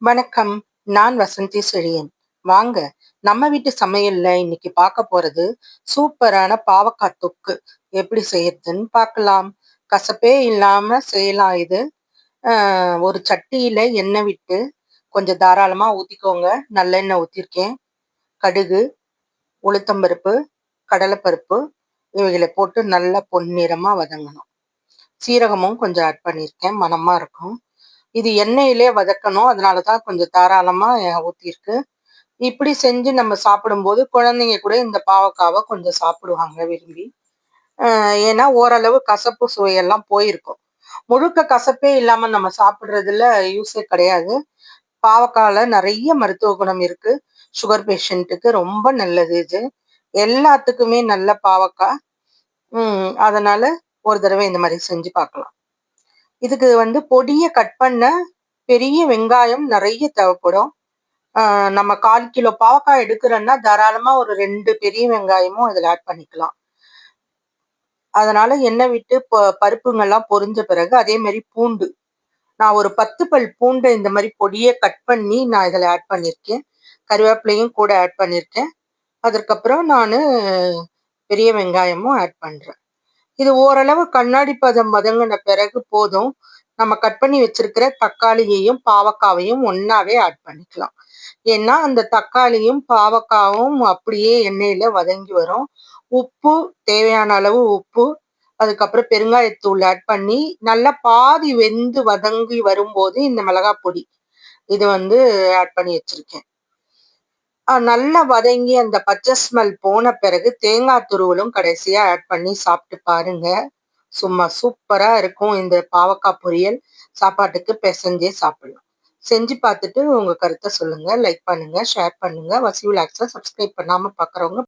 வணக்கம். நான் வசந்தி செழியன். வாங்க, நம்ம வீட்டு சமையல்ல இன்னைக்கு பார்க்க போறது சூப்பரான பாவக்காய் தொக்கு எப்படி செய்யறதுன்னு பார்க்கலாம். கசப்பே இல்லாம செய்யலாம் இது. ஒரு சட்டியில எண்ணெய் விட்டு கொஞ்சம் தாராளமா ஊத்திக்கோங்க. நல்லெண்ணெய் ஊத்திருக்கேன். கடுகு, உளுத்தம்பருப்பு, கடலைப்பருப்பு இவைகளை போட்டு நல்லா பொன்னிறமா வதங்கணும். சீரகமும் கொஞ்சம் ஆட் பண்ணியிருக்கேன், மணமா இருக்கும். இது எண்ணெயிலே வதக்கணும், அதனாலதான் கொஞ்சம் தாராளமா ஊத்திருக்கு. இப்படி செஞ்சு நம்ம சாப்பிடும்போது குழந்தைங்க கூட இந்த பாவக்காவை கொஞ்சம் சாப்பிடுவாங்க விரும்பி. ஏன்னா ஓரளவு கசப்பு சுவையெல்லாம் போயிருக்கும். முழுக்க கசப்பே இல்லாம நம்ம சாப்பிடுறதுல யூஸே கிடையாது. பாவக்காயில நிறைய மருத்துவ குணம் இருக்கு. சுகர் பேஷண்ட்டுக்கு ரொம்ப நல்லது இது. எல்லாத்துக்குமே நல்ல பாவக்காய். அதனால ஒரு தடவை இந்த மாதிரி செஞ்சு பார்க்கலாம். இதுக்கு பொடியை கட் பண்ண பெரிய வெங்காயம் நிறைய தேவைப்படும். நம்ம 1/4 கிலோ பாவக்காய் எடுக்கிறோன்னா தாராளமா ஒரு 2 பெரிய வெங்காயமும் இதில் ஆட் பண்ணிக்கலாம். அதனால எண்ணெய் விட்டு பருப்புங்கெல்லாம் பொரிஞ்ச பிறகு அதே மாதிரி பூண்டு, நான் ஒரு 10 பல் பூண்டை இந்த மாதிரி பொடியை கட் பண்ணி நான் இதில் ஆட் பண்ணியிருக்கேன். கருவேப்பிலையும் கூட ஆட் பண்ணியிருக்கேன். அதற்கப்புறம் நான் பெரிய வெங்காயமும் ஆட் பண்றேன். இது ஓரளவு கண்ணாடி பதம் வதங்கின பிறகு போதும். நம்ம கட் பண்ணி வச்சிருக்கிற தக்காளியையும் பாவக்காவையும் ஒன்னாவே ஆட் பண்ணிக்கலாம். ஏன்னா அந்த தக்காளியும் பாவக்காவும் அப்படியே எண்ணெயில வதங்கி வரும். உப்பு, தேவையான அளவு உப்பு, அதுக்கப்புறம் பெருங்காயத்தூள் ஆட் பண்ணி நல்லா பாதி வெந்து வதங்கி வரும்போது இந்த மிளகாய் பொடி இது ஆட் பண்ணி வச்சிருக்கேன். நல்லா வதங்கி அந்த பச்சை ஸ்மெல் போன பிறகு தேங்காய் துருவலும் கடைசியா ஆட் பண்ணி சாப்பிட்டு பாருங்க. சும்மா சூப்பரா இருக்கும். இந்த பாவக்காய் பொரியல் சாப்பாட்டுக்கு பிசைஞ்சே சாப்பிடலாம். செஞ்சு பார்த்துட்டு உங்க கருத்தை சொல்லுங்க. லைக் பண்ணுங்க, ஷேர் பண்ணுங்க. வசி விலாக்ஸை சப்ஸ்கிரைப் பண்ணாம பார்க்குறவங்க